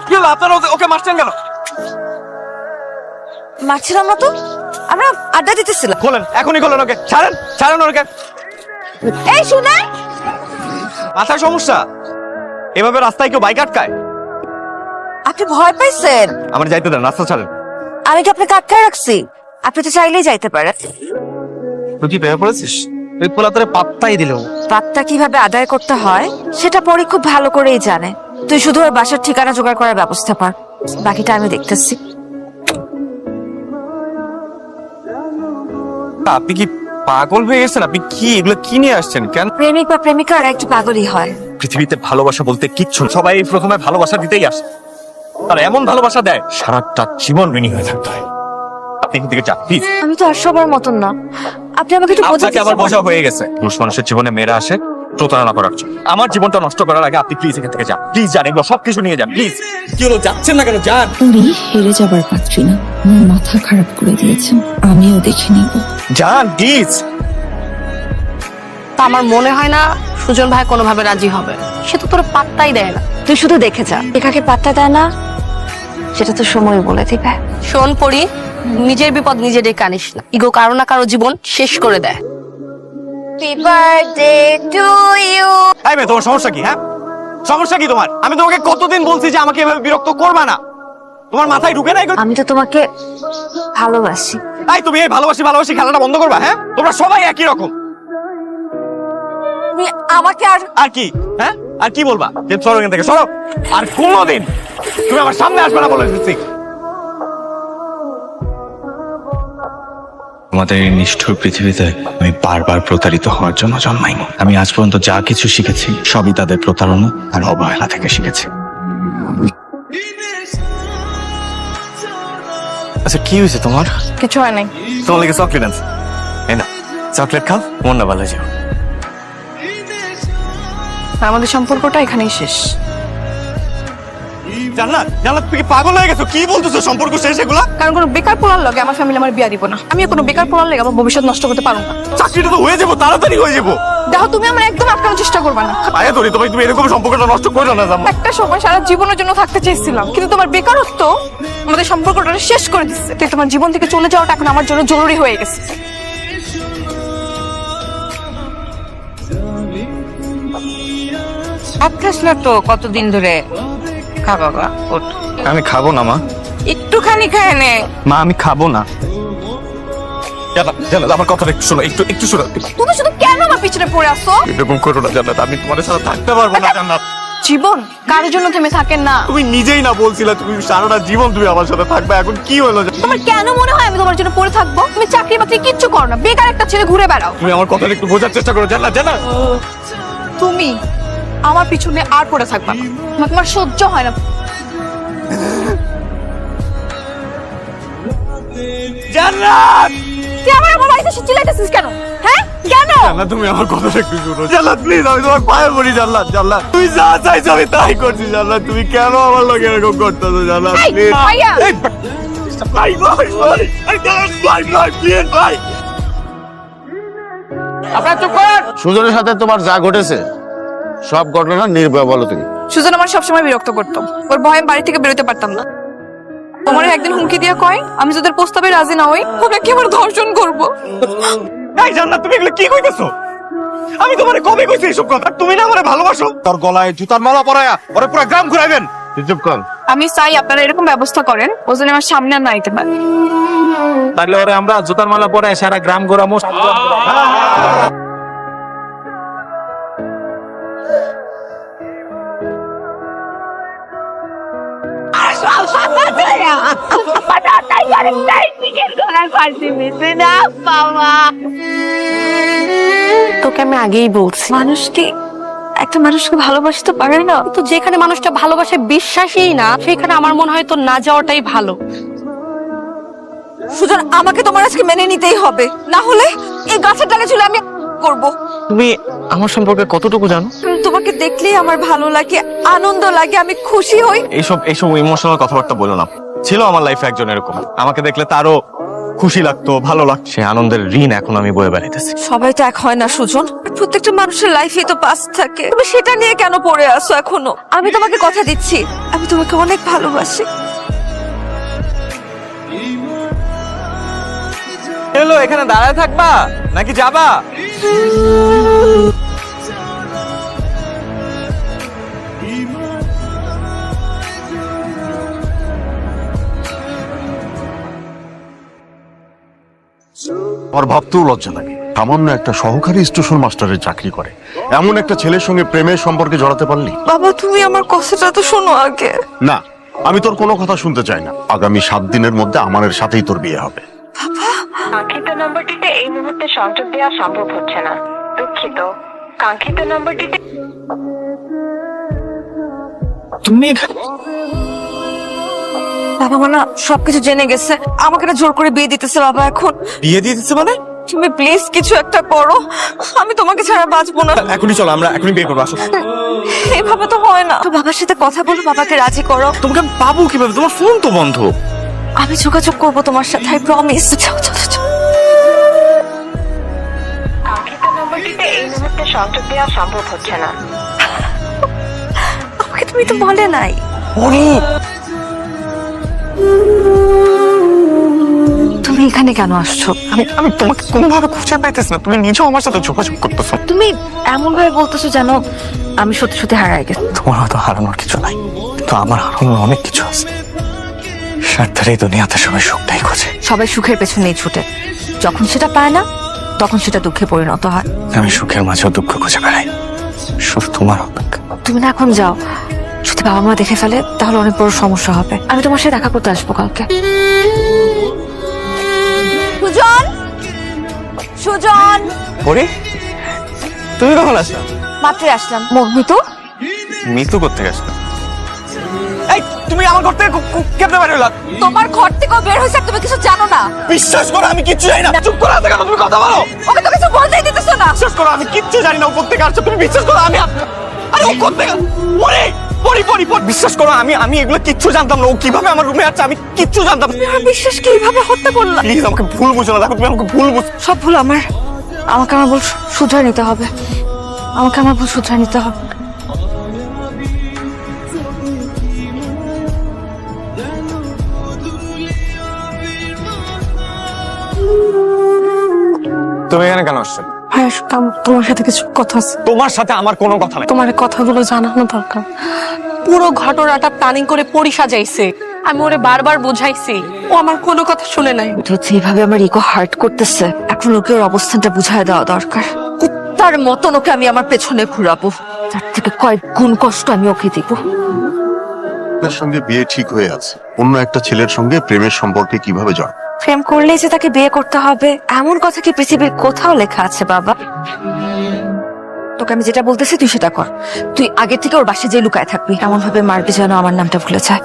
কি হলো আপনারা ওকে মারছেন কেন? মারছিলাম না তো, আমরা আড্ডা দিতেছিলাম। খোলেন, এখনই খোলেন ওকে। ছাড়েন ওকে। এই শুনে, মাথার সমস্যা? এভাবে রাস্তায় কেউ বাইক আটকায়? আপনি ভয় পাইছেন? আমার যাইতে দেন, রাস্তা ছাড়েন। আমি কি আপনাকে আটকায় রাখছি? আপনি তো চাইলেই যাইতে পারেন। তুই কি ভেবে পড়েছিস? তুই পোলা তোরে পাত্তাই দিল। পাত্তা কিভাবে আদায় করতে হয় সেটা পরে খুব ভালো করেই জানে। তুই শুধু ওর বাসার ঠিকানা জোগাড় করার ব্যবস্থা কর, বাকিটা আমি দেখতেছি। আপনি কি পাগল হয়ে গেছেন? আপনি কি এগুলো কি নিয়ে আসছেন? কেন? প্রেমিক বা প্রেমিকা আর একটু পাগলই হয়। পৃথিবীতে ভালোবাসা বলতে কিচ্ছু না। সবাই প্রথমে ভালোবাসা দিতেই আসে, তারা এমন ভালোবাসা দেয় সারাটা জীবন ঋণী হয়ে থাকতে হয়। আপনি এখান থেকে যান প্লিজ। আমি তো আর সবার মতন না, আপনি আমাকে একটু বোঝাতে। আপনাকে আবার বোঝা হয়ে গেছে। পুরুষ মানুষের জীবনে মেয়েরা আসে প্রতারণা করার জন্য। আমার জীবনটা নষ্ট করার আগে আপনি প্লিজ এখান থেকে যান। প্লিজ যান, এগুলো সবকিছু নিয়ে যান প্লিজ। কি হলো, যাচ্ছেন না কেন? যান। উনি হেরে যাবার পাত্রী না, আমার মাথা খারাপ করে দিয়েছেন, আমিও দেখে নিব। যান প্লিজ। তা আমার মনে হয় না সুজন ভাই কোনোভাবে রাজি হবে। সে তো তোর পাত্তাই দেয় না। তুই শুধু দেখে যা, একাকে পাত্তা দেয় না সেটা তো সময় বলে দিবে। শোন পড়ি, নিজের বিপদ নিজে ডেকে আনিস না। ইগো কারো না কারো জীবন শেষ করে দেয়। Happy birthday to you. এই মেয়ে, তোমার সমস্যা কি? হ্যাঁ, সমস্যা কি তোমার? আমি তোমাকে কতদিন বলছি যে আমাকে এভাবে বিরক্ত করবে না। তোমার মাথায় ঢুকে নাই? আমি তো তোমাকে ভালোবাসি। তাই তুমি এই ভালোবাসি খেলাটা বন্ধ করবা? হ্যাঁ, তোমরা সবাই একই রকম। তুমি আমাকে আর কি? হ্যাঁ, আর কি বলবা? যে সরো এখান থেকে, সরো। আর কোনোদিন তুমি আমার সামনে আসবে না বলে দিচ্ছি। তোমাদের এই নিষ্ঠুর পৃথিবীতে আমি বারবার প্রতারিত হওয়ার জন্য জন্মাইনি। আমি আজ পর্যন্ত যা কিছু শিখেছি সবই তাদের প্রতারণা আর অবহেলা থেকে শিখেছি। আচ্ছা, কি হয়েছে তোমার? কিছু হয় নাই। তোমার লেগে চকলেট আনছি, এই না, চকলেট খাও, মন না ভালো যাও। আমাদের সম্পর্কটা এখানেই শেষ। জান্নাত, তুমি কি পাগল হয়ে গেছো? কি বলতেছো সম্পর্ক শেষ? এগুলা কারণ কোনো বেকার পোলার লগে আমার ফ্যামিলি আমার বিয়া দিব না। আমি কোনো বেকার পোলার লগে আমার ভবিষ্যৎ নষ্ট করতে পারবো না। চাকরিটা তো হয়ে যাবো, তাড়াতাড়ি হয়ে যাবো। দেখো, তুমি আমার একদম আটকানোর চেষ্টা করবে না। আয়া ধরি, তুমি এরকম সম্পর্কটা নষ্ট করো না জান্নাত। একটা সময় সারা জীবনের জন্য থাকতে চেয়েছিলাম, কিন্তু তোমার বেকারত্ব আমাদের সম্পর্কটা শেষ করে দিচ্ছে। তাই তোমার জীবন থেকে চলে যাওয়াটা এখন আমার জন্য জরুরি হয়ে গেছে। খাস না তো কতদিন ধরে। খা বাবা, ওঠ। আমি খাবো না মা। একটুখানি খায় নে। মা, আমি খাবো না। জান্নাত, আমার কথাটা একটু শোনো, একটু শোনো। তুমি শুধু কেন আমার পিছনে পড়ে আসো? এরকম করো না জান্নাত, আমি তোমার সাথে থাকতে পারবো না জান্নাত। জীবন কারোর জন্য থেমে থাকেন না। তুমি নিজেই না বলছিলে তুমি সারাটা জীবন তুমি আমার সাথে থাকবে, এখন কি হলো? তোমার কেন মনে হয় আমি তোমার জন্য পড়ে থাকবো? তুমি চাকরি বাকরি কিচ্ছু করো না, বেকার একটা ছেলে ঘুরে বেড়াও। তুমি আমার কথাটা একটু বোঝার চেষ্টা করো জান্নাত। তুমি আমার পিছনে আর পড়ে থাকবা না, আমার তোমার সহ্য হয় না। জান্নাত, তুই আমার বাড়িতে এসে চিল্লাইতেছিস কেন? হ্যাঁ, কেন? জান্নাত, তুমি আমার কথাটা একটু শোনো জান্নাত, প্লিজ। আমি তোমার পায়ে পড়ি জান্নাত। তুই যা চাইছো আমি তাই করছি জান্নাত। তুমি কেন আমার লোকে এরকম করতেছো জান্নাত? এই, প্লিজ ভাইয়া। ভাই, প্লিজ ভাই। আপনার চুপ কর। সুজনের সাথে তোমার যা ঘটেছে সব ঘটনা নির্ভয় বলো তুমি। সুজন আমার সবসময় বিরক্ত করতো, ওর ভয়ে আমি বাড়ি থেকে বেরোতে পারতাম না। তোমার একদিন হুমকি দিয়ে কয় আমি যদি প্রস্তাবে রাজি না হই ওকে কি আমার ধর্ষণ করবো। এই জান্নাত, তুমি এগুলো কি কইতেছো? আমি তোমারে কবে কইছি এইসব কথা? তুমি না আমারে ভালোবাসো? তোর গলায় জুতার মালা পরায়া ওরে পুরো গ্রাম ঘুরাইবেন। তুই চুপ কর। আমি চাই আপনারা এরকম ব্যবস্থা করেন ও যেন আমার সামনে আর না আইতে পারে। তাহলে ওরে আমরা জুতার মালা পরে সারা গ্রাম ঘোরামো। তোকে আমি আগেই বলছি, মানুষ কি একটা মানুষকে ভালোবাসতে পারে না? তো যেখানে মানুষটা ভালোবাসে বিশ্বাসই না, সেখানে আমার মনে হয় তো না যাওয়াটাই ভালো। সুজন, আমাকে তোমার আজকে মেনে নিতেই হবে, না হলে এই গাছের ডালে ঝুলে আমি করব। তুমি আমার সম্পর্কে কতটুকু জানো? তোমাকে দেখলেই আমার ভালো লাগে, আনন্দ লাগে, আমি খুশি হই। এইসব ইমোশনাল কথাবার্তা বলো না। ছিল আমার লাইফে একজন এরকম, আমাকে দেখলে তারও খুশি লাগতো, ভালো লাগতো, সেই আনন্দের ঋণ এখন আমি বয়ে বেড়াইতেছি। সবাই তো এক হয় না সুজন, প্রত্যেকটা মানুষের লাইফে তো পাস্ট থাকে, তুমি সেটা নিয়ে কেন পড়ে আসো এখনো? আমি তোমাকে কথা দিচ্ছি, আমি তোমাকে অনেক ভালোবাসি। হ্যালো, এখানে দাঁড়ায় থাকবা নাকি যাবা? আমার ভাবতেও লজ্জা লাগে, সামান্য একটা সহকারী স্টেশন মাস্টারের চাকরি করে এমন একটা ছেলের সঙ্গে প্রেমের সম্পর্কে জড়াতে পারলি। বাবা তুমি আমার কথাটা তো শোনো আগে। না, আমি তোর কোনো কথা শুনতে চাই না। আগামী 7 দিনের মধ্যে আমানের সাথেই তোর বিয়ে হবে। কাঙ্ক্ষিত নম্বরটিতে এই মুহূর্তে সংযোগ দেওয়া সম্ভব হচ্ছে না, দুঃখিত। কাঙ্ক্ষিত নম্বরটিতে তুমি এখানে? বাবা মা না সবকিছু জেনে গেছে, আমাকে না জোর করে বিয়ে দিতেছে বাবা এখন। বিয়ে দিয়ে দিচ্ছে মানে? তুমি প্লিজ কিছু একটা করো, আমি তোমাকে ছাড়া বাঁচবো না। এখনই চলো, আমরা এখনই বিয়ে করবো, আসো। এভাবে তো হয় না, তো বাবার সাথে কথা বলো, বাবাকে রাজি করো। তোমাকে আমি পাবো কিভাবে? তোমার ফোন তো বন্ধ। আমি যোগাযোগ করবো তোমার সাথে, আই প্রমিস। যাও যাও যাও। কাঙ্ক্ষিত নম্বরটিতে এই মুহূর্তে সংযোগ দেওয়া সম্ভব হচ্ছে না। আমাকে তুমি তো বলে নাই। তুমি এখানে কেন আসছো? আমি তোমাকে কোনোভাবে খুঁজে পাইতেছি না, তুমি নিজেও আমার সাথে যোগাযোগ করতেছো। তুমি এমন ভাবে বলতেছো যেন আমি সত্যি সত্যি হারাই গেছি। তোমার হয়তো হারানোর কিছু নাই, কিন্তু আমার হারানোর অনেক কিছু আছে। স্বার্থের এই দুনিয়াতে সবাই সুখটাই খোঁজে। সবাই সুখের পেছনেই ছুটে, যখন সেটা পায় না তখন সেটা দুঃখে পরিণত হয়। আমি সুখের মাঝেও দুঃখ খুঁজে বেড়াই, শুধু তোমার অপেক্ষা। তুমি না এখন যাও, যদি বাবা মা দেখে ফেলে তাহলে অনেক বড় সমস্যা হবে। আমি তোমার সাথে দেখা করতে আসবো কালকে। সুজন, সুজন, ওরে তুমি কখন আসলা? মাত্রই আসলাম। মিতু, মৃত্যু করতে গেছো? এই তুমি আমার ঘর থেকে কেমনে বের হইলা? তোমার ঘর থেকেও বের হয়েছে, তুমি কিছু জানো না। বিশ্বাস করো আমি কিচ্ছু জানি না। চুপ করো, কেন তুমি কথা বলো? ওকে তো কিছু বলতেই দিতেছো না। বিশ্বাস করো আমি কিচ্ছু জানি না। ও কোত্থেকে আসছে তুমি বিশ্বাস করো। আরে ও কোত্থেকে? পরি পরি পরি পরি বিশ্বাস করো, আমি এগুলো কিচ্ছু জানতাম না। ও কিভাবে আমার রুমে আসছে আমি কিচ্ছু জানতাম না। আমার বিশ্বাস কি এইভাবে হতে বললা? প্লিজ আমাকে ভুল বুঝো না, দেখো তুমি আমাকে ভুল বুঝ। সব ভুল আমার, আমাকে আমার ভুল শুধরে নিতে হবে, আমাকে আমার ভুল শুধরে নিতে হবে। তুমি এখানে কেন আসছো? ভাই তোমার সাথে কিছু কথা আছে। তোমার সাথে আমার কোনো কথা নাই। তোমার কথাগুলো জানানো দরকার। পুরো ঘটনাটা প্ল্যানিং করে পরি সাজাইছে, আমি ওরে বারবার বুঝাইছি, ও আমার কোনো কথা শুনে নাই। তো যেভাবে আমার ইগো হার্ট করতেছে, এখন ওকে ওর অবস্থানটা বুঝায় দেওয়া দরকার। কুত্তার মতন ওকে আমি আমার পেছনে ঘুরাবো, তার থেকে কয়েক গুণ কষ্ট আমি ওকে দিব। আপনার সঙ্গে বিয়ে ঠিক হয়ে আছে, অন্য একটা ছেলের সঙ্গে প্রেমের সম্পর্কে কিভাবে জড়? প্রেম করলেই যে তাকে বিয়ে করতে হবে এমন কথা কি পৃথিবীর কোথাও লেখা আছে বাবা? তোকে আমি যেটা বলতেছি তুই সেটা কর। তুই আগে থেকে ওর বাসায় যে লুকায় থাকবি, এমন ভাবে মারবি যেন আমার নামটা ভুলে যায়।